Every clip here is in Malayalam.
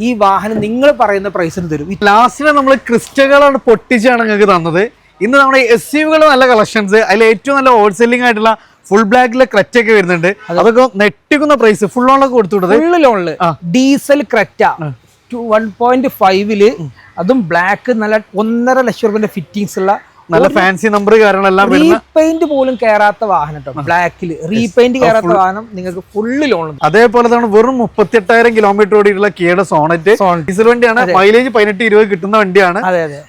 ഈ വാഹനം നിങ്ങൾ പറയുന്ന പ്രൈസിന് തരും. ലാസ്റ്റില് നമ്മൾ ക്രിസ്റ്റകളാണ് പൊട്ടിച്ചാണ് നിങ്ങൾക്ക് തന്നത്. ഇന്ന് നമ്മുടെ SUV നല്ല കളക്ഷൻസ്, അതിൽ ഏറ്റവും നല്ല ഹോൾസെല്ലിംഗ് ആയിട്ടുള്ള ഫുൾ ബ്ലാക്കിലെ ക്രെറ്റ ഒക്കെ വരുന്നുണ്ട്. അതൊക്കെ നെട്ടിക്കുന്ന പ്രൈസ് ഫുൾ ലോണിലൊക്കെ കൊടുത്തുവിട്ടത്. ഫുൾ ലോണില് ഡീസൽ ക്രെറ്റ 1.5 അതും ബ്ലാക്ക് നല്ല 1.5 ലക്ഷം രൂപന്റെ ഫിറ്റിംഗ്സ് ഉള്ള നല്ല ഫാൻസി നമ്പർ കാര്യങ്ങളെല്ലാം റീപെയിന്റ് പോലും കയറാത്ത വാഹനം കേട്ടോ. ബ്ലാക്കിൽ റീപെയിന്റ് കയറാത്ത വാഹനം നിങ്ങൾക്ക് ഫുള്ള് ലോൺ. അതേപോലെ തന്നെ വെറും 38,000 കിലോമീറ്റർ ഓടിയിട്ടുള്ള കിയുടെ സോണറ്റ് ഡീസൽ വണ്ടിയാണ്. മൈലേജ് 18-20 കിട്ടുന്ന വണ്ടിയാണ്.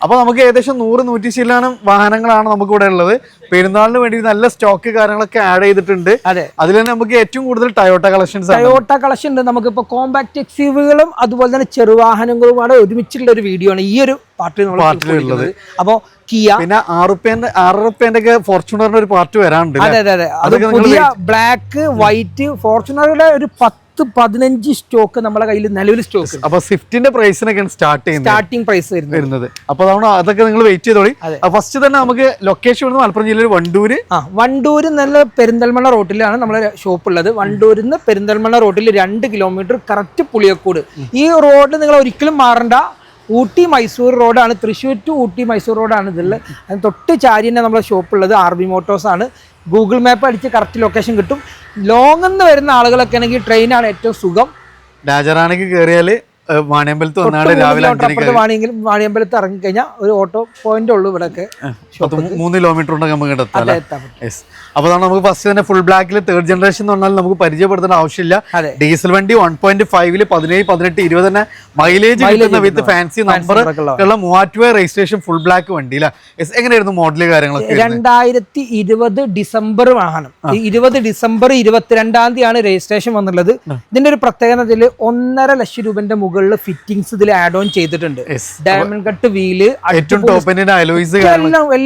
അപ്പൊ നമുക്ക് ഏകദേശം 100-100 ശതമാനം വാഹനങ്ങളാണ് നമുക്ക് ഇവിടെ ഉള്ളത്. പെരുന്നാളിന് വേണ്ടി നല്ല സ്റ്റോക്ക് കാര്യങ്ങളൊക്കെ ആഡ് ചെയ്തിട്ടുണ്ട്. അതിൽ തന്നെ നമുക്ക് ഏറ്റവും കൂടുതൽ ടയോട്ട കളക്ഷൻ ഉണ്ട്. നമുക്കിപ്പോ കോമ്പാക്ട് എക്സ്യൂവികളും അതുപോലെ തന്നെ ചെറുവാഹനങ്ങളുമാണ് ഒരുമിച്ചുള്ള ഒരു വീഡിയോ ആണ് ഈ ഒരു പാർട്ടിലുള്ളത്. അപ്പോ കിയ പിന്നെ 6 റുപ്യന്റെ ഒക്കെ ഫോർച്യൂണറിന്റെ ഒരു പാർട്ട് വരാനുണ്ട്. അതെ. അത് പുതിയ ബ്ലാക്ക് വൈറ്റ് ഫോർച്യൂണറുടെ ഒരു 10-15 സ്റ്റോക്ക് നമ്മുടെ കയ്യിൽ നിലവിൽ സ്റ്റോക്ക്. അപ്പൊ സ്വിഫ്റ്റിന്റെ പ്രൈസിനൊക്കെയാണ് സ്റ്റാർട്ടിംഗ് പ്രൈസ് വരുന്നത്. അപ്പൊ അതൊക്കെ നിങ്ങൾ വെയിറ്റ് ചെയ്തോളി. ഫസ്റ്റ് തന്നെ നമുക്ക് ലൊക്കേഷൻ വരുന്നത് മലപ്പുറം ജില്ലയിൽ വണ്ടൂര് നല്ല പെരിന്തൽമണ്ണ റോട്ടിലാണ് നമ്മുടെ ഷോപ്പ് ഉള്ളത്. വണ്ടൂരിൽ നിന്ന് പെരിന്തൽമണ്ണ റോട്ടിൽ 2 കിലോമീറ്റർ കറക്റ്റ് പുളിയക്കോട്. ഈ റോഡ് നിങ്ങൾ ഒരിക്കലും മാറണ്ട. ഊട്ടി മൈസൂർ റോഡാണ്, തൃശ്ശൂർ ടു ഊട്ടി മൈസൂർ റോഡാണ് ഇതുള്ളത്. അതിന് തൊട്ട് ചാരി തന്നെ നമ്മുടെ ഷോപ്പുള്ളത് RB മോട്ടോഴ്സ് ആണ്. ഗൂഗിൾ മാപ്പ് അടിച്ച് കറക്റ്റ് ലൊക്കേഷൻ കിട്ടും. ലോങ് നിന്ന് വരുന്ന ആളുകളൊക്കെ ആണെങ്കിൽ ട്രെയിനാണ് ഏറ്റവും സുഖം. രാജറാണിക്ക് കയറിയാൽ വാണിയമ്പലത്ത് വാണിയമ്പലത്ത് ഇറങ്ങിക്കഴിഞ്ഞാൽ ഒരു ഓട്ടോ പോയിന്റ് ഉള്ളൂ. ഇവിടെ 3 കിലോമീറ്റർ അപ്പൊ നമുക്ക് ഫസ്റ്റ് തന്നെ ഫുൾ ബ്ലാക്കിൽ 3rd ജനറേഷൻ എന്ന് പറഞ്ഞാൽ നമുക്ക് പരിചയപ്പെടുത്തേണ്ട ആവശ്യമില്ല. ഡീസൽ വണ്ടി 1.5 17, 18, 20 തന്നെ മൈലേജ് കിട്ടുന്ന വിത്ത് ഫാൻസി നമ്പർ ഉള്ള 3000 രജിസ്ട്രേഷൻ ഫുൾ ബ്ലാക്ക് വണ്ടി. എങ്ങനെയായിരുന്നു മോഡല് കാര്യങ്ങളൊക്കെ? 2020 ഡിസംബർ വാഹനം. 20 ഡിസംബർ 22-ാം തീയതിയാണ് രജിസ്ട്രേഷൻ വന്നുള്ളത്. ഇതിന്റെ ഒരു പ്രത്യേകത 1.5 ലക്ഷം രൂപന്റെ മുകളിൽ ഫിറ്റിംഗ്സ് ഇതിൽ ആഡ് ഓൺ ചെയ്തിട്ടുണ്ട്. ഡയമണ്ട് കട്ട് വീല്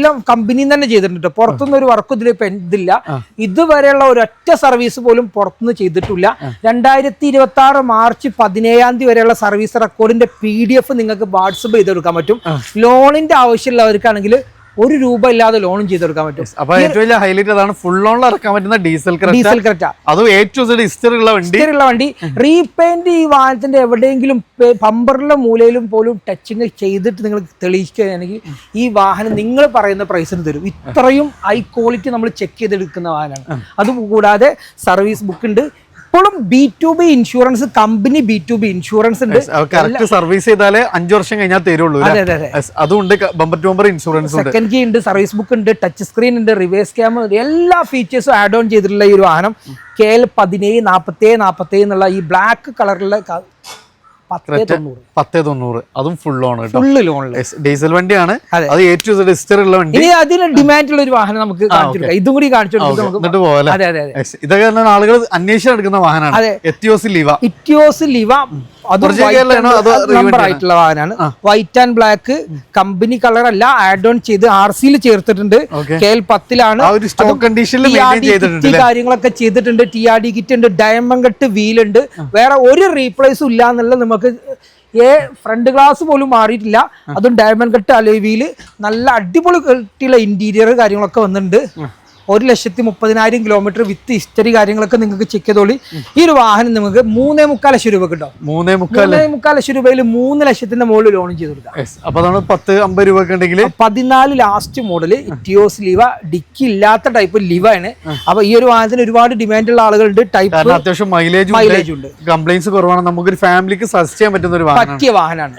എല്ലാം കമ്പനി തന്നെ ചെയ്തിട്ടുണ്ട്. പുറത്തുനിന്ന് ഒരു വർക്ക് ഇതിൽ ഇതില്ല. ഇതുവരെയുള്ള ഒരൊറ്റ സർവീസ് പോലും പുറത്തുനിന്ന് ചെയ്തിട്ടില്ല. 2026 മാർച്ച് 17-ാം തീയതി വരെയുള്ള സർവീസ് റെക്കോർഡിന്റെ PDF നിങ്ങൾക്ക് വാട്സപ്പ് ചെയ്തെടുക്കാൻ പറ്റും. ലോണിന്റെ ആവശ്യമുള്ളവർക്കാണെങ്കിൽ 1 രൂപ ഇല്ലാതെ ലോണും ചെയ്തെടുക്കാൻ പറ്റും. അപ്പൊ ഏറ്റവും വലിയ ഹൈലൈറ്റ് അതാണ് ഫുൾ ലോണിൽ ഇറക്കാൻ പറ്റുന്ന ഡീസൽ ക്രെറ്റ. അത് ഹിസ്റ്ററി ഉള്ള വണ്ടി. റീപെയിന്റ് ഈ വാഹനത്തിന്റെ എവിടെയെങ്കിലും ബമ്പറിലെ മൂലയിലും പോലും ടച്ചിങ് ചെയ്തിട്ട് നിങ്ങൾ തെളിയിക്കുകയാണെങ്കിൽ ഈ വാഹനം നിങ്ങൾ പറയുന്ന പ്രൈസിന് തരും. ഇത്രയും ഹൈ ക്വാളിറ്റി നമ്മൾ ചെക്ക് ചെയ്തെടുക്കുന്ന വാഹനമാണ്. അതുകൂടാതെ സർവീസ് ബുക്ക് ഉണ്ട്. ഇപ്പോഴും B2B insurance company B2B insurance ഉണ്ട്. സർവീസ് ചെയ്താലേ 5 വർഷം കഴിഞ്ഞാൽ തരുള്ളൂ. അതുകൊണ്ട് ബമ്പർ ടു ബമ്പർ ഇൻഷുറൻസ് ഉണ്ട്. സെക്കൻഡ് കീ ഉണ്ട്, സർവീസ് ബുക്ക് ഉണ്ട്, ടച്ച് സ്ക്രീൻ ഉണ്ട്, റിവേഴ്സ് ക്യാമറ, എല്ലാ ഫീച്ചേഴ്സും ആഡ് ഓൺ ചെയ്തിട്ടുള്ള ഈ ഒരു വാഹനം KL 1747 എന്നുള്ള ഈ ബ്ലാക്ക് കളറിലുള്ള 1090 അതും ഫുൾ ലോൺ ഡീസൽ വണ്ടിയാണ്. അത് ഹിസ്റ്ററി ഉള്ള വണ്ടി. അതിന് ഡിമാൻഡ് ഉള്ള ഒരു വാഹനം നമുക്ക് ഇതും കൂടി കാണിച്ചു ഇതൊക്കെ ആളുകൾ അന്വേഷിച്ച് എടുക്കുന്ന വാഹനമാണ്. ഇറ്റിയോസ് ലിവ നമ്പർ ആയിട്ടുള്ള വാഹനമാണ്. White and black company colour അല്ല, ആഡ് ഓൺ ചെയ്ത് RC ചേർത്തിട്ടുണ്ട്. KL 10-ലാണ് കാര്യങ്ങളൊക്കെ ചെയ്തിട്ടുണ്ട്. TRD കിറ്റ് ഉണ്ട്, ഡയമണ്ട് കട്ട് വീലുണ്ട്. വേറെ ഒരു റീപ്ലേസും ഇല്ല എന്നുള്ള നമുക്ക് ഫ്രണ്ട് ഗ്ലാസ് പോലും മാറിയിട്ടില്ല. അതും ഡയമണ്ട് കട്ട് അലോയ് വീല്, നല്ല അടിപൊളി ഇന്റീരിയർ കാര്യങ്ങളൊക്കെ വന്നിട്ടുണ്ട്. 1,30,000 കിലോമീറ്റർ വിത്ത് ഹിസ്റ്ററി കാര്യങ്ങളൊക്കെ നിങ്ങൾക്ക് ചെക്ക് ചെയ്തോളി. ഈ ഒരു വാഹനം നിങ്ങൾക്ക് 3.25 ലക്ഷം രൂപ കിട്ടും. 3.25 ലക്ഷം രൂപയിൽ 3 ലക്ഷത്തിന്റെ മുകളിൽ ലോൺ ചെയ്ത് കൊടുക്കാം. അപ്പൊ 10-50 രൂപ 14 ലാസ്റ്റ് മോഡൽ ഇറ്റിയോസ് ലിവ. ഡിക്കി ഇല്ലാത്ത ടൈപ്പ് ലിവ ആണ്. അപ്പൊ ഈ ഒരു വാഹനത്തിന് ഒരുപാട് ഡിമാൻഡ് ഉള്ള ആളുകളുണ്ട്. ടൈപ്പ് അത്യാവശ്യം മൈലേജ് ഉണ്ട്, കംപ്ലൈന്റ്സ് കുറവാണ്. നമുക്കൊരു ഫാമിലിക്ക് സജസ്റ്റ് ചെയ്യാൻ പറ്റുന്ന ഒരു പറ്റിയ വാഹനമാണ്.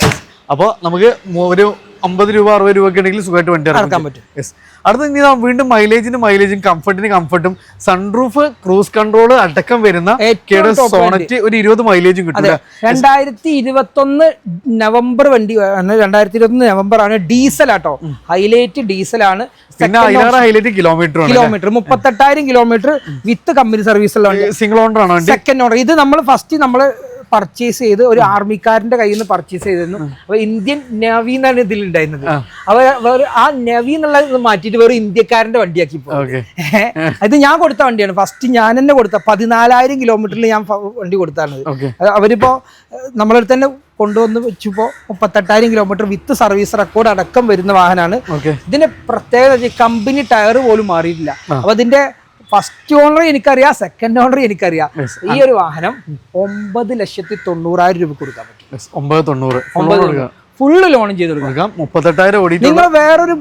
അപ്പൊ നമുക്ക് ഒരു 50 രൂപ 60 രൂപ ഉണ്ടെങ്കിൽ സുഖമായിട്ട് വണ്ടി ഇറക്കാൻ പറ്റും. അടുത്ത വീണ്ടും മൈലേജും കംഫർട്ടും സൺറൂഫ് ക്രൂസ് കൺട്രോൾ അടക്കം വരുന്ന സോണറ്റ് ഒരു 20 മൈലേജും കിട്ടും. 2021 നവംബർ വണ്ടി 2021 നവംബർ ആണ്. ഡീസൽ ആട്ടോ, ഹൈലൈറ്റ് ഡീസലാണ്. Kilometre 38,000 kilometre with company service ഉള്ള സിംഗിൾ ഓണർ ആണ്. Second owner. ഇത് നമ്മൾ ഫസ്റ്റ് പർച്ചേസ് ചെയ്ത് ഒരു ആർമിക്കാരന്റെ കയ്യിൽ നിന്ന് പർച്ചേസ് ചെയ്തിരുന്നു. അപ്പൊ ഇന്ത്യൻ നേവി എന്നാണ് ഇതിൽ ഉണ്ടായിരുന്നത്. അവർ ആ നേവി എന്നുള്ളത് മാറ്റിയിട്ട് വേറെ ഇന്ത്യക്കാരന്റെ വണ്ടിയാക്കി. ഇത് ഞാൻ കൊടുത്ത വണ്ടിയാണ്. ഫസ്റ്റ് ഞാൻ തന്നെ കൊടുത്ത 14,000 കിലോമീറ്ററിൽ ഞാൻ വണ്ടി കൊടുത്താണ്. അവരിപ്പോ നമ്മളടുത്ത് തന്നെ കൊണ്ടുവന്ന് വെച്ചപ്പോ 38,000 കിലോമീറ്റർ വിത്ത് സർവീസ് റെക്കോർഡ് അടക്കം വരുന്ന വാഹനമാണ്. ഇതിന്റെ പ്രത്യേകത കമ്പനി ടയർ പോലും മാറിയിട്ടില്ല. അപ്പൊ അതിന്റെ ഫസ്റ്റ് ഓണർ എനിക്കറിയാം, സെക്കൻഡ് ഓണർ എനിക്കറിയാം. ഈ ഒരു വാഹനം 9,90,000 രൂപ കൊടുക്കാൻ പറ്റും. 9,90,000 ഫുള്ള് ലോണും ചെയ്ത് കൊടുക്കാം. 38,000 ഓടി. നിങ്ങൾ വേറൊരു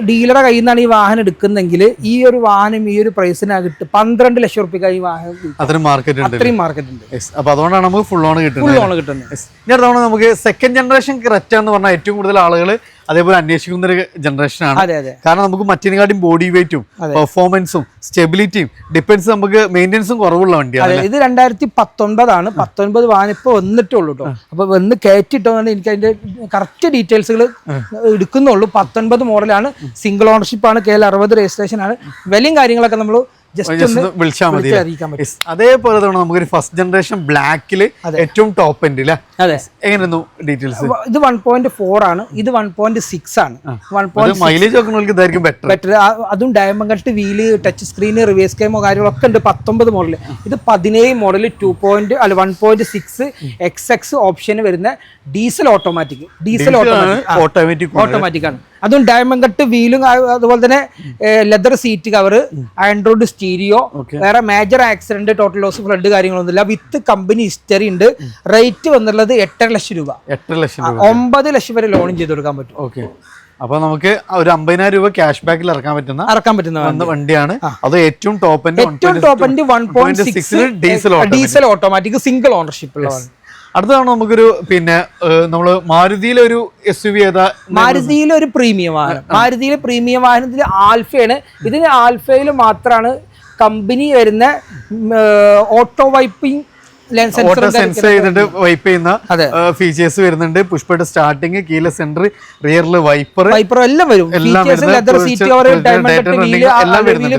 ഡീലറെ കയ്യിൽ നിന്നാണ് ഈ വാഹനം എടുക്കുന്നെങ്കിൽ ഈ ഒരു വാഹനം ഈ ഒരു പ്രൈസിനകത്ത് 12 ലക്ഷം റുപ്യക്ക് ഈ വാഹനം അത്രയും മാർക്കറ്റ് ഉണ്ട്. അപ്പൊ അതുകൊണ്ടാണ് നമുക്ക് ഫുൾ ഓൺ കിട്ടുന്നത്. ഞാൻ നമുക്ക് സെക്കൻഡ് ജനറേഷൻ ക്രെറ്റ എന്ന് പറഞ്ഞാൽ ഏറ്റവും കൂടുതൽ ആളുകൾ അതേപോലെ അന്വേഷിക്കുന്ന ഒരു ജനറേഷനാണ്. കാരണം നമുക്ക് മറ്റേതിനെക്കാട്ടും ബോഡി വെയിറ്റും പെർഫോമൻസും സ്റ്റെബിലിറ്റിയും ഡിപ്പെൻസ് നമുക്ക് മെയിൻ്റെനൻസും കുറവുള്ള വണ്ടിയാണ്. ഇത് 2019 ആണ്. 19 വാഹനം ഇപ്പൊ വന്നിട്ടുള്ളൂ കേട്ടോ. അപ്പൊ വന്ന് കയറ്റിട്ടോന്നാണ് എനിക്ക് അതിന്റെ കറക്റ്റ് ഡീറ്റെയിൽസുകൾ എടുക്കുന്നുള്ളൂ. 19 മോഡലാണ്, സിംഗിൾ ഓണർഷിപ്പ് ആണ്, KL 60 രജിസ്ട്രേഷൻ ആണ്. വിലയും കാര്യങ്ങളൊക്കെ നമ്മൾ വിളിച്ചാൽ മതി. അതേപോലെ തന്നെ നമുക്കൊരു ഫസ്റ്റ് ജനറേഷൻ ബ്ലാക്കില് ഏറ്റവും ടോപ്പ് എൻഡ് അല്ലേ? എങ്ങനെയായിരുന്നു ഡീറ്റെയിൽസ്? ഇത് 1.4 ആണ്, ഇത് 1.6 ആണ്. മൈലേജ് ഒക്കെ ബെറ്റർ. അതും diamond cut wheel, touch screen, reverse camera കാര്യങ്ങളൊക്കെ ഉണ്ട്. 19 മോഡൽ. ഇത് 17 മോഡൽ 1.6 XX ഓപ്ഷൻ വരുന്ന ഡീസൽ ഓട്ടോമാറ്റിക് ആണ്. അതും ഡയമണ്ട് കട്ട് വീലും അതുപോലെ തന്നെ leather seat cover, Android stereo, വേറെ major accident, total loss, flood കാര്യങ്ങളൊന്നുമില്ല. വിത്ത് കമ്പനി ഹിസ്റ്ററി ഉണ്ട്. റേറ്റ് വന്നുള്ളത് 8.5 ലക്ഷം രൂപ. 9 ലക്ഷം വരെ ലോണും ചെയ്ത് കൊടുക്കാൻ പറ്റും. അപ്പൊ നമുക്ക് ഒരു 50,000 രൂപ ക്യാഷ് ബാക്കിൽ ഇറക്കാൻ പറ്റുന്ന വണ്ടിയാണ്. അത് ഏറ്റവും top end 1.6 diesel automatic single ownership ഉള്ളതാണ്. അടുത്താണ് നമുക്കൊരു പിന്നെ നമ്മള് മാരുതിയിലൊരു SUV ഏതാ? മാരുതിയിലൊരു പ്രീമിയം വാഹനം. മാരുതിയിലെ പ്രീമിയം വാഹനത്തിൽ ആൽഫയാണ്. ഇതിന് ആൽഫയിൽ മാത്രമാണ് കമ്പനി വരുന്ന ഓട്ടോ വൈപ്പിംഗ് സെൻസർ ചെയ്തിട്ട് വൈപ്പ് ചെയ്യുന്ന ഫീച്ചേഴ്സ് വരുന്നുണ്ട്. പുഷ്പയുടെ സ്റ്റാർട്ടിങ്, കീലെസ് സെന്റർ, റിയറിൽ വൈപ്പർ എല്ലാം വരും. Leather seat cover,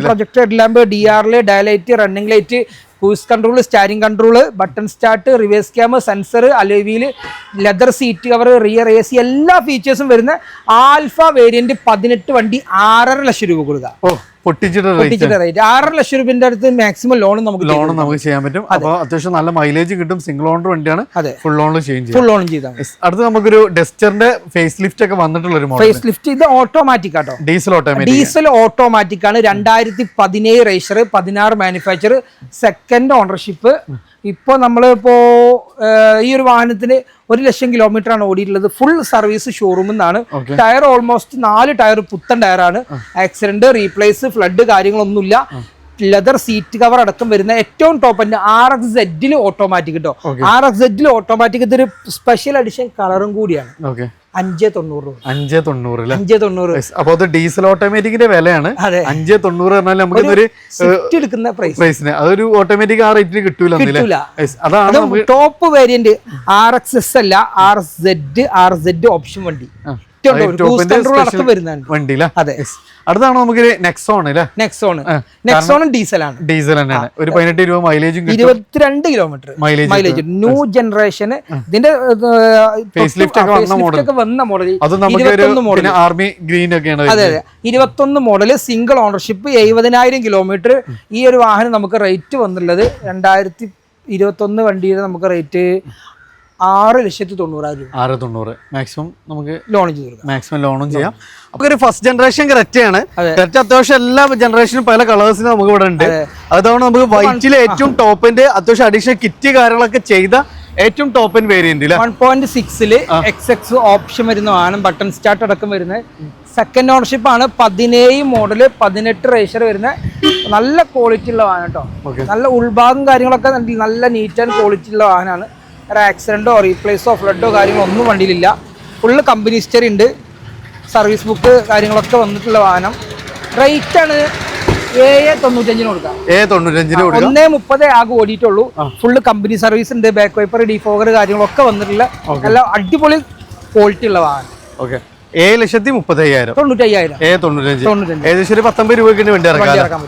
projector lamp, DRL, daylight, running light, cruise control, steering control, button start, reverse camera, sensor, alloy, leather seat cover, rear AC എല്ലാ ഫീച്ചേഴ്സും വരുന്ന ആൽഫ വേരിയന്റ് 18 വണ്ടി 6.5 ലക്ഷം രൂപ കൊടുക്കുക. പൊട്ടിച്ചിട്ട് റേറ്റ് 6.5 ലക്ഷം രൂപന്റെ അടുത്ത് മാക്സിമം ലോൺ നമുക്ക് ചെയ്യാൻ പറ്റും. അപ്പോൾ അത്യാവശ്യം നല്ല മൈലേജ് കിട്ടും. സിംഗിൾ ഓണർ വണ്ടിയാണ്. ഫുൾ ഓൺ ചെയ്താൽ അടുത്ത് നമുക്കൊരു ഡസ്റ്ററിന്റെ ഫേസ് ലിഫ്റ്റ് ഒക്കെ വന്നിട്ടുള്ള ഒരു മോഡൽ. ഫേസ് ലിഫ്റ്റ് ഇത് ഓട്ടോമാറ്റിക് ആട്ടോ. ഡീസൽ ഓട്ടോമാറ്റിക് ആണ്. 2017 രജിസ്റ്റർ, 16 മാനുഫാക്ചർ, സെക്കൻഡ് ഓണർഷിപ്പ്. ഇപ്പോൾ നമ്മളിപ്പോ ഈ ഒരു വാഹനത്തിന് 1 ലക്ഷം കിലോമീറ്റർ ആണ് ഓടിയിട്ടുള്ളത്. ഫുൾ സർവീസ് ഷോറൂമിൽ നിന്നാണ്. ടയർ ഓൾമോസ്റ്റ് 4 ടയർ പുത്തൻ ടയറാണ്. ആക്സിഡന്റ്, റീപ്ലേസ്, ഫ്ലഡ് കാര്യങ്ങളൊന്നുമില്ല. ലെതർ സീറ്റ് കവർ അടക്കം വരുന്ന ഏറ്റവും ടോപ്പ് എൻഡ് RXZ ഓട്ടോമാറ്റിക് കേട്ടോ. RXZ ഓട്ടോമാറ്റിക് ഇതൊരു സ്പെഷ്യൽ എഡിഷൻ കളറും കൂടിയാണ്. 590. അപ്പൊ അത് ഡീസൽ ഓട്ടോമാറ്റിക്കിന്റെ വിലയാണ്. 590 പറഞ്ഞാൽ നമുക്ക് എടുക്കുന്ന പ്രൈസിന് അതൊരു ഓട്ടോമാറ്റിക് ആ റേറ്റിന് കിട്ടൂല. അതാണ് ടോപ്പ് വേരിയന്റ്. RXS അല്ല, RZ ഓപ്ഷൻ വണ്ടി. അടുത്താണ് നമുക്ക് നെക്സോൺ ഡീസൽ തന്നെയാണ്. ഒരു 18 രൂപ മൈലേജും 22 കിലോമീറ്റർ മൈലേജ്. New generation. ഇതിന്റെ വന്ന മോഡൽ ആർമി ഗ്രീൻ ഒക്കെയാണ്. അതെ 21 മോഡൽ സിംഗിൾ ഓണർഷിപ്പ്, 70,000 കിലോമീറ്റർ. ഈ ഒരു വാഹനം നമുക്ക് റേറ്റ് വന്നുള്ളത് 2021 വണ്ടിയുടെ നമുക്ക് റേറ്റ് 6,90,000 മാക്സിമം നമുക്ക് ലോണും ചെയ്യാം. നമുക്കൊരു ഫസ്റ്റ് ജനറേഷൻ ക്രെറ്റയാണ്. ക്രെറ്റ അത്യാവശ്യം എല്ലാ ജനറേഷനും പല കളേഴ്സിനും നമുക്ക് ഇവിടെ ഉണ്ട്. അതുകൊണ്ട് നമുക്ക് വൈറ്റിലെ ഏറ്റവും ടോപ്പിന്റെ അത്യാവശ്യം അഡീഷണൽ കിറ്റ് കാര്യങ്ങളൊക്കെ ചെയ്ത ഏറ്റവും top end variant 1.6 XX option വരുന്ന വാഹനം, ബട്ടൺ സ്റ്റാർട്ട് അടക്കം വരുന്ന സെക്കൻഡ് ഓണർഷിപ്പ് ആണ്. 17 മോഡല്, 18 രജിസ്റ്റർ വരുന്ന നല്ല ക്വാളിറ്റി ഉള്ള വാഹനം കേട്ടോ. നല്ല ഉൾഭാഗം കാര്യങ്ങളൊക്കെ നല്ല നീറ്റ് ആൻഡ് ക്വാളിറ്റി ഉള്ള വാഹനമാണ്. ഒരു ആക്സിഡന്റോ റീപ്ലേസോ ഫ്ലഡോ കാര്യങ്ങളോ ഒന്നും വണ്ടിയിലില്ല. ഫുള്ള് കമ്പനി ഹിസ്റ്ററി ഉണ്ട്. സർവീസ് ബുക്ക് കാര്യങ്ങളൊക്കെ വന്നിട്ടുള്ള വാഹനം. റേറ്റ് ആണ് 7,95 കൊടുക്കാം. 1.30 ആകെ ഓടിയിട്ടുള്ളൂ. ഫുള്ള് കമ്പനി സർവീസ് ഉണ്ട്. ബാക്ക് വൈപ്പർ, ഡിഫോഗർ കാര്യങ്ങളൊക്കെ വന്നിട്ടുള്ള നല്ല അടിപൊളി ക്വാളിറ്റി ഉള്ള വാഹനം. 7,30,000 ഏകദേശം ഒരു 19 രൂപയ്ക്ക് വേണ്ടി ഇറക്കാം.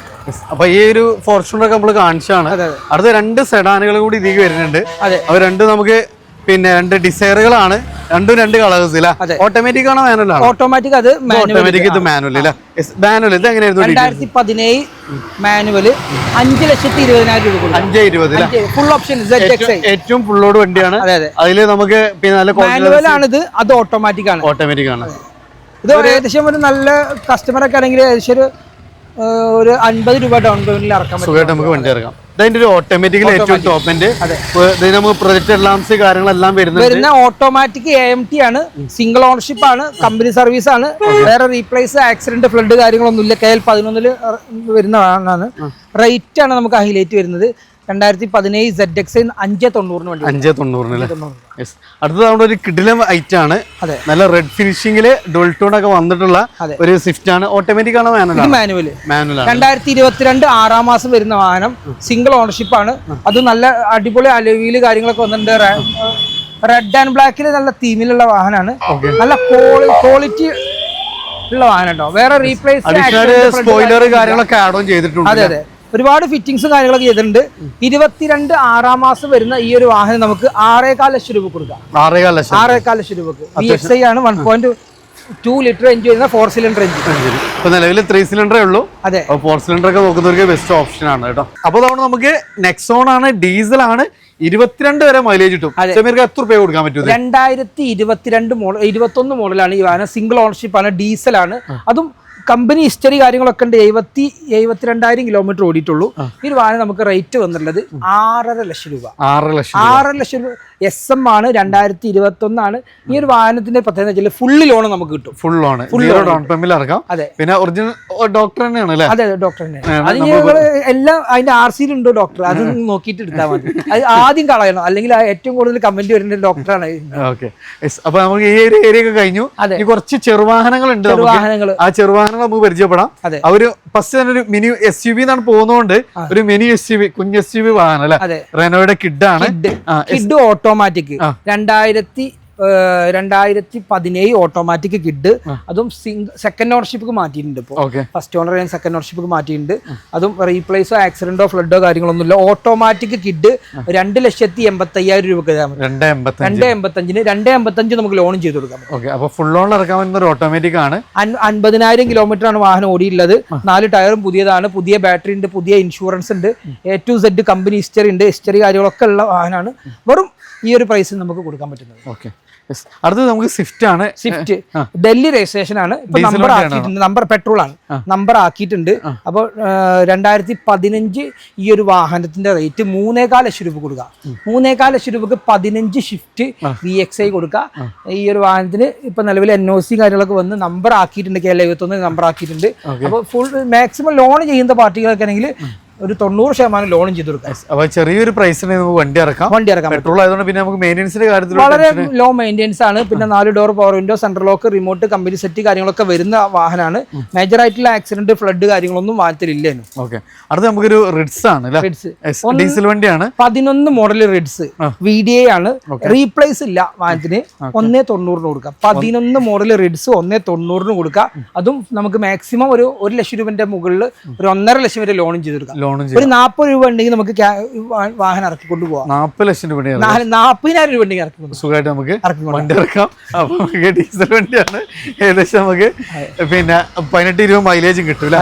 അപ്പൊ ഈ ഒരു ഫോർച്യൂണർ നമ്മൾ കാണിച്ചാണ്. അടുത്ത 2 സെഡാനുകൾ കൂടി ഇതിലേക്ക് വരുന്നുണ്ട്. അവ രണ്ടും നമുക്ക് പിന്നെ 2 ഡിസൈറുകളാണ്. രണ്ടും 2 കളേഴ്സ്. ഓട്ടോമാറ്റിക് ആണോ മാനുവൽ ആണോ? ഓട്ടോമാറ്റിക്. ഇത് മാനുവൽ അല്ലേ? മാനുവൽ ഇത് എങ്ങനെയായിരുന്നു? 2017 മാനുവൽ 5,20,000 രൂപ. 5,20,000 ഫുൾ ഓപ്ഷൻ ഏറ്റവും ഫുള്ളോട് വണ്ടിയാണ്. അതില് നമുക്ക് പിന്നെ നല്ല മാനുവൽ ആണിത്. അത് ഓട്ടോമാറ്റിക് ആണ്. ഓട്ടോമാറ്റിക് ആണ്. ഇത് ഏകദേശം ഒരു നല്ല കസ്റ്റമർ ഒക്കെ ആണെങ്കിൽ ഏകദേശം ഒരു ഒരു 50 രൂപ ഡൗൺ പേയ്മെന്റിൽ ഇറക്കാൻ പറ്റും. സുഖമായിട്ട് നമുക്ക് വണ്ടി ഇറക്കാം. ഇതിന്റെ ഒരു ഓട്ടോമാറ്റിക്കലി ഏറ്റവും ടോപ്പ് എൻഡ്. ഇതിന് നമുക്ക് പ്രൊജക്ട് അലാംസ് കാര്യങ്ങളെല്ലാം വരുന്ന ഓട്ടോമാറ്റിക് AMT ആണ്, സിംഗിൾ ഓണർഷിപ്പ് ആണ്, കമ്പനി സർവീസ് ആണ്, വേറെ റീപ്ലേസ് ആക്സിഡന്റ് ഫ്ലഡ് കാര്യങ്ങളൊന്നും ഇല്ല. KL11 വരുന്നതാണ്. റേറ്റ് ആണ് നമുക്ക് ഹൈലൈറ്റ് വരുന്നത് 2017 ZX 590 വണ്ടി. 590. അടുത്തത് നമ്മുടെ ഒരു കിടിലം ഐറ്റം ആണ്. നല്ല റെഡ് ഫിനിഷിംഗില് ഡുവൽ ടോൺ ഒക്കെ വന്നിട്ടുള്ള ഒരു സ്വിഫ്റ്റ് ആണ്. ഓട്ടോമാറ്റിക് ആണ്, മാനുവൽ 2022 6 മാസം വരുന്ന വാഹനം. സിംഗിൾ ഓണർഷിപ്പ് ആണ്. അത് നല്ല അടിപൊളി അലോയില് കാര്യങ്ങളൊക്കെ വന്നിട്ടുണ്ട്. റെഡ് ആൻഡ് ബ്ലാക്കിൽ നല്ല തീമിലുള്ള വാഹനമാണ്. നല്ല ക്വാളിറ്റി ഉള്ള വാഹനം കേട്ടോ. വേറെ റീപ്ലേസ് സ്പോയിലർ കാര്യങ്ങളൊക്കെ ആഡ് ഓൺ ചെയ്തിട്ടുണ്ട്. അതെ അതെ, ഒരുപാട് ഫിറ്റിംഗ്സും കാര്യങ്ങളൊക്കെ ചെയ്തിട്ടുണ്ട്. 22 6 മാസം വരുന്ന ഈ ഒരു വാഹനം നമുക്ക് 6.25 ലക്ഷം രൂപ കൊടുക്കാം. 6.25 ലക്ഷം രൂപക്ക് VXI ആണ്. 1.2 ലിറ്റർ എഞ്ചിൻ വരുന്ന 4 സിലിണ്ടർ എഞ്ചിൻ. ഇപ്പൊ നിലവിൽ 3 സിലിണ്ടറേ ഉള്ളൂ. അതെ, 4 സിലിണ്ടർ ഒക്കെ നോക്കുന്നവർക്ക് ബെസ്റ്റ് ഓപ്ഷൻ ആണ് കേട്ടോ. അപ്പൊ നമുക്ക് നെക്സോൺ ആണ്, ഡീസൽ ആണ്, 22 വരെ മൈലേജ് കിട്ടും. എത്ര രൂപ കൊടുക്കാൻ പറ്റും? 2021 മോഡലാണ് ഈ വാഹനം. സിംഗിൾ ഓണർഷിപ്പ് ആണ്, ഡീസൽ ആണ്. അതും കമ്പനി ഹിസ്റ്ററി കാര്യങ്ങളൊക്കെ ഉണ്ട്. 72,000 കിലോമീറ്റർ ഓടിയിട്ടുള്ളൂ. ഈ ഒരു വാഹനം നമുക്ക് റേറ്റ് വന്നിട്ടുള്ളത് 6.5 ലക്ഷം രൂപ. 6.5 ലക്ഷം രൂപ. SM ആണ്, 2021 ആണ്. ഈ ഒരു വാഹനത്തിന്റെ പ്രത്യേകത ഫുള്ള് ലോൺ നമുക്ക് കിട്ടും. ഫുൾ ലോൺ ഡൗൺ പേയ്മെന്റ് ഇറക്കാം. അതെ, പിന്നെ ഒറിജിനൽ ഡോക്ടർ തന്നെയാണ് അല്ലേ? അതെ, ഡോക്ടർ തന്നെയാണ്. അതിന് എല്ലാം അതിന്റെ RC ഉണ്ടോ ഡോക്ടർ, അത് നോക്കിയിട്ട് എടുത്താൽ മതി. അത് ആദ്യം കളയണം, അല്ലെങ്കിൽ ഏറ്റവും കൂടുതൽ കമന്റ് വരുന്ന ഡോക്ടറാണ്. ഓക്കെ, അപ്പൊ നമുക്ക് ഈ ഒരു ഏരിയ ഒക്കെ കഴിഞ്ഞു. കുറച്ച് ചെറുവാഹനങ്ങൾ ഉണ്ട്. ആ ചെറുവാഹനങ്ങൾ നമുക്ക് പരിചയപ്പെടാം. അവര് ഫസ്റ്റ് തന്നെ ഒരു മിനി SUV എന്നാണ് പോകുന്നതുകൊണ്ട് ഒരു മിനി SUV, കുഞ്ഞ് SUV വാഹനം അല്ലെ. റെനോയുടെ കിഡ് ആണ്. Kid automatic 2017 automatic kid. അതും സെക്കൻഡ് ഓണർഷിപ്പ് മാറ്റിയിട്ടുണ്ട്. ഇപ്പോൾ ഫസ്റ്റ് ഓണർ സെക്കൻഡ് ഓണർഷിപ്പ് മാറ്റിയിട്ടുണ്ട്. അതും റീപ്ലേസോ ആക്സിഡന്റോ ഫ്ലഡോ കാര്യങ്ങളൊന്നും ഇല്ല. ഓട്ടോമാറ്റിക് കിഡ് 2,85,000 രൂപ. 2,85 നമുക്ക് ലോണും ചെയ്ത് കൊടുക്കാം. ഫുൾ ലോൺ ഇറക്കാൻ പറ്റുന്ന ഒരു ഓട്ടോമാറ്റിക് ആണ്. 50,000 കിലോമീറ്റർ ആണ് വാഹനം ഓടിയുള്ളത്. 4 ടയറും പുതിയതാണ്, പുതിയ ബാറ്ററി ഉണ്ട്, പുതിയ ഇൻഷുറൻസ് ഉണ്ട്, A to Z company history ഉണ്ട്. ഹിസ്റ്ററി കാര്യങ്ങളൊക്കെ ഉള്ള വാഹനമാണ്. വെറും ഈ ഒരു പ്രൈസിൽ നമുക്ക് കൊടുക്കാൻ പറ്റുന്നത്. അടുത്തത് നമുക്ക് സ്വിഫ്റ്റ് ആണ്. സ്വിഫ്റ്റ് ഡൽഹി രജിസ്ട്രേഷൻ ആണ്. ഇപ്പൊ നമ്പർ ആക്കിയിട്ടുണ്ട്. നമ്പർ പെട്രോൾ ആണ്, നമ്പർ ആക്കിയിട്ടുണ്ട്. അപ്പോൾ 2015 ഈ ഒരു വാഹനത്തിന്റെ റേറ്റ് 3.25 ലക്ഷം രൂപ കൊടുക്കുക. 3.25 ലക്ഷം രൂപക്ക് 15 ഷിഫ്റ്റ് VXI കൊടുക്കുക. ഈ ഒരു വാഹനത്തിന് ഇപ്പൊ നിലവിൽ NOC കാര്യങ്ങളൊക്കെ വന്ന് നമ്പർ ആക്കിയിട്ടുണ്ട്. KL71 നമ്പർ ആക്കിയിട്ടുണ്ട്. അപ്പോൾ ഫുൾ മാക്സിമം ലോൺ ചെയ്യുന്ന പാർട്ടികളൊക്കെ ആണെങ്കിൽ ഒരു 90% ലോണും ചെയ്ത് കൊടുക്കാം. അപ്പൊ ചെറിയൊരു പ്രൈസിന് നമുക്ക് വണ്ടി ഇറക്കാം. പെട്രോൾ ആയതുകൊണ്ട് പിന്നെ നമുക്ക് മെയിൻ്റെനൻസിന്റെ കാര്യത്തിൽ വളരെ ലോ മെയിൻ്റെനൻസ് ആണ്. പിന്നെ 4 door power window, central lock, remote, company set കാര്യങ്ങളൊക്കെ വരുന്ന വാഹനമാണ്. മേജർ ആയിട്ടുള്ള ആക്സിഡന്റ് ഫ്ലഡ് കാര്യങ്ങളൊന്നും വാഹനത്തിലില്ലേനും. ഓക്കെ, അടുത്ത നമുക്കൊരു റിഡ്സ് ആണ്. ഡീസൽ വണ്ടിയാണ്. 11 മോഡൽ റിഡ്സ് VDI ആണ്. റീപ്ലേസ് ഇല്ല വാഹനത്തിന്. 1.90 കൊടുക്കാം. 11 മോഡൽ റിഡ്സ് 1.90 കൊടുക്കാം. അതും നമുക്ക് മാക്സിമം ഒരു 1 ലക്ഷം രൂപന്റെ മുകളിൽ ഒരു 1.5 ലക്ഷം വരെ ലോണും ചെയ്ത് കൊടുക്കാം. ഒരു 40 രൂപ ഉണ്ടെങ്കിൽ നമുക്ക് വാഹനം ഇറക്കിക്കൊണ്ട് പോവാം. 40 ലക്ഷം രൂപ 40,000 രൂപ ഉണ്ടെങ്കിൽ ഇറക്കി സുഖമായിട്ട് നമുക്ക് വണ്ടി ഇറക്കാം. അപ്പൊ നമുക്ക് ഡീസൽ വണ്ടിയാണ്. ഏകദേശം നമുക്ക് പിന്നെ 18-20 മൈലേജും കിട്ടൂല.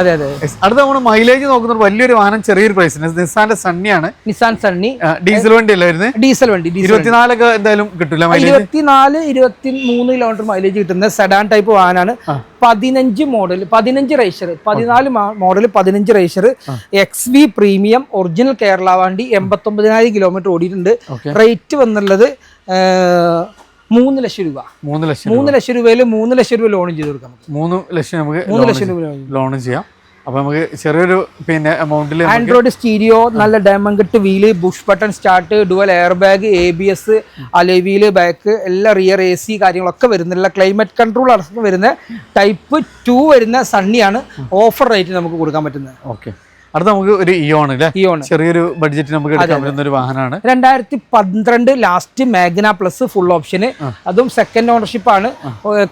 അടുത്ത നമ്മൾ മൈലേജ് നോക്കുന്ന വലിയൊരു വാഹനം ചെറിയൊരു പ്രൈസിന് നിസാന്റെ സണ്ണിയാണ്. നിസാൻ സണ്ണി ഡീസൽ വണ്ടി അല്ലേ വരുന്നത്? ഡീസൽ വണ്ടി 24 ഒക്കെ എന്തായാലും കിട്ടൂല. 24-23 കിലോമീറ്റർ മൈലേജ് കിട്ടുന്ന സെഡാൻ ടൈപ്പ് വാഹനമാണ്. 15 model, 15 racer, 14 model, 15 racer, XV premium original Kerala വണ്ടി. 89,000 കിലോമീറ്റർ ഓടിയിട്ടുണ്ട്. റേറ്റ് വന്നുള്ളത് 3 ലക്ഷം രൂപ. 3 ലക്ഷം രൂപയിൽ 3 ലക്ഷം രൂപ ലോൺ ചെയ്ത് കൊടുക്കാം. 3 ലക്ഷം നമുക്ക് 3 ലക്ഷം രൂപ ലോൺ ചെയ്യാം. അപ്പൊ നമുക്ക് ചെറിയൊരു പിന്നെ എമൗണ്ടിൽ ആൻഡ്രോയിഡ് സ്റ്റീരിയോ, നല്ല diamond cut wheel, Bush button start, dual air bag, ABS, alloy wheel, back എല്ലാം, റിയർ AC കാര്യങ്ങളൊക്കെ വരുന്നില്ല. ക്ലൈമറ്റ് കൺട്രോൾ അടക്കം വരുന്ന ടൈപ്പ് 2 വരുന്ന സണ്ണിയാണ്. ഓഫർ റേറ്റ് നമുക്ക് കൊടുക്കാൻ പറ്റുന്നത്. ഓക്കെ, അടുത്ത നമുക്ക് ഒരു ഇയോൺ ചെറിയൊരു ബഡ്ജറ്റ് നമുക്ക് എടുക്കാൻ പറ്റുന്ന ഒരു വാഹനമാണ്. 2012 ലാസ്റ്റ് മാഗ്ന പ്ലസ് ഫുൾ ഓപ്ഷന്. അതും സെക്കൻഡ് ഓണർഷിപ്പ് ആണ്.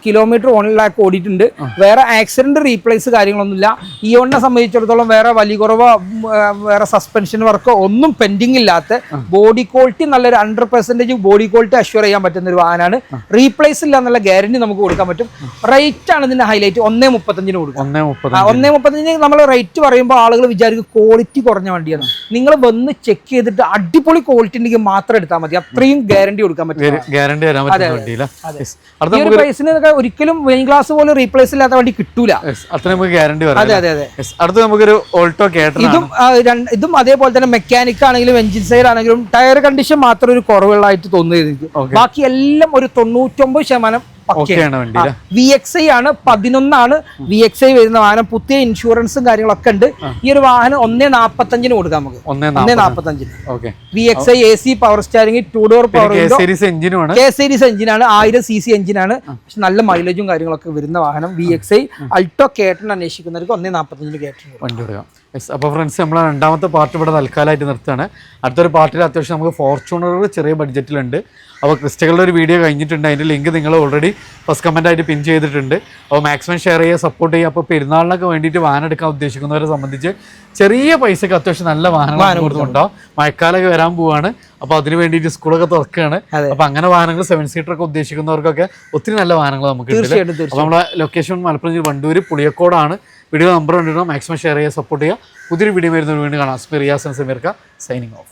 കിലോമീറ്റർ 1 ലാക്ക് ഓടിയിട്ടുണ്ട്. വേറെ ആക്സിഡന്റ് റീപ്ലേസ് കാര്യങ്ങളൊന്നുമില്ല. ഇയോണിനെ സംബന്ധിച്ചിടത്തോളം വേറെ വലിയ കുറവോ വേറെ സസ്പെൻഷൻ വർക്കോ ഒന്നും പെൻഡിങ് ഇല്ലാത്ത ബോഡി ക്വാളിറ്റി നല്ലൊരു 100% ബോഡി ക്വാളിറ്റി അഷ്യൂർ ചെയ്യാൻ പറ്റുന്ന ഒരു വാഹനമാണ്. റീപ്ലേസ് ഇല്ല എന്നുള്ള ഗ്യാരണ്ടി നമുക്ക് കൊടുക്കാൻ പറ്റും. റേറ്റ് ആണ് ഇതിന്റെ ഹൈലൈറ്റ്. 1.35 കൊടുക്കും. 1.35 നമ്മൾ റേറ്റ് പറയുമ്പോൾ ആളുകൾ വിചാരിക്കും ആൾക്കാർക്ക് ക്വാളിറ്റി കുറഞ്ഞ വണ്ടിയാണ്. നിങ്ങൾ വന്ന് ചെക്ക് ചെയ്തിട്ട് അടിപൊളി ക്വാളിറ്റി ഉണ്ടെങ്കിൽ മാത്രം എടുത്താൽ മതി. അത്രയും ഗ്യാരണ്ടി കൊടുക്കാൻ പറ്റും. ഗ്യാരണ്ടി തരാൻ പറ്റുന്ന വണ്ടിയില്ല. ഈ ഒരു പ്രൈസിന് ഒരിക്കലും വെയിൻ ഗ്ലാസ് പോലും റീപ്ലേസ് ഇല്ലാത്ത വണ്ടി കിട്ടൂല. അത്ര നമുക്ക് ഗ്യാരണ്ടി പറയാം. അതെ അതെ അതെ. അടുത്ത നമുക്കൊരു ഓൾട്ടോ കേട്ടർ. ഇതും അതേപോലെ തന്നെ മെക്കാനിക് ആണെങ്കിലും എഞ്ചിൻ സൈഡ് ആണെങ്കിലും ടയർ കണ്ടീഷൻ മാത്രം ഒരു കുറവുള്ളതായിട്ട് തോന്നുന്നത് എനിക്ക്. ബാക്കി എല്ലാം ഒരു 99% VXi ആണ്. 11 VXi വരുന്ന വാഹനം. പുതിയ ഇൻഷുറൻസും കാര്യങ്ങളൊക്കെ ഉണ്ട്. ഈ ഒരു വാഹനം 1.45 കൊടുക്കാം നമുക്ക്. 1.45 VXi AC power സ്റ്റാരിംഗ് 2 door power window K series എഞ്ചിനാണ്. 1000 cc എഞ്ചിനാണ്. പക്ഷെ നല്ല മൈലേജും കാര്യങ്ങളൊക്കെ വരുന്ന വാഹനം. VXi അൾട്ടോ കേട്ടൺ അന്വേഷിക്കുന്നവർക്ക് 1.45 കേട്ടൺ വണ്ടി കൊടുക്കാം. അപ്പോൾ ഫ്രണ്ട്സ്, നമ്മൾ രണ്ടാമത്തെ പാർട്ട് ഇവിടെ തൽക്കാലമായിട്ട് നിർത്തുകയാണ്. അടുത്തൊരു പാർട്ടിൽ അത്യാവശ്യം നമുക്ക് ഫോർച്യൂണർ ചെറിയ ബഡ്ജറ്റിലുണ്ട്. അപ്പോൾ ക്രിസ്റ്റകളുടെ ഒരു വീഡിയോ കഴിഞ്ഞിട്ടുണ്ട്. അതിൻ്റെ ലിങ്ക് നിങ്ങൾ ഓൾറെഡി ഫസ്റ്റ് കമൻറ്റായിട്ട് പിൻ ചെയ്തിട്ടുണ്ട്. അപ്പോൾ മാക്സിമം ഷെയർ ചെയ്യുക, സപ്പോർട്ട് ചെയ്യുക. അപ്പോൾ പെരുന്നാളിനൊക്കെ വേണ്ടിയിട്ട് വാഹനം എടുക്കാൻ ഉദ്ദേശിക്കുന്നവരെ സംബന്ധിച്ച് ചെറിയ പൈസക്ക് അത്യാവശ്യം നല്ല വാഹനങ്ങൾ കൊടുക്കുന്നുണ്ടാവും. മഴക്കാലമൊക്കെ വരാൻ പോവാണ്. അപ്പോൾ അതിന് വേണ്ടിയിട്ട് സ്കൂളൊക്കെ തുറക്കുകയാണ്. അപ്പോൾ അങ്ങനെ വാഹനങ്ങൾ 7 സീറ്ററൊക്കെ ഉദ്ദേശിക്കുന്നവർക്കൊക്കെ ഒത്തിരി നല്ല വാഹനങ്ങൾ നമുക്ക് ഉണ്ട്. അപ്പോൾ നമ്മുടെ ലൊക്കേഷൻ മലപ്പുറം ജില്ല വണ്ടൂർ പുളിയക്കോടാണ്. വീഡിയോ നമ്പർ കണ്ടിട്ടോ മാക്സിമം ഷെയർ ചെയ്യുക, സപ്പോർട്ട് ചെയ്യുക. പുതിയൊരു വീഡിയോ വരുന്നവർ വീണ്ടും കാണാം. റിയാസ് സമീർക്ക സൈനിങ് ഓഫ്.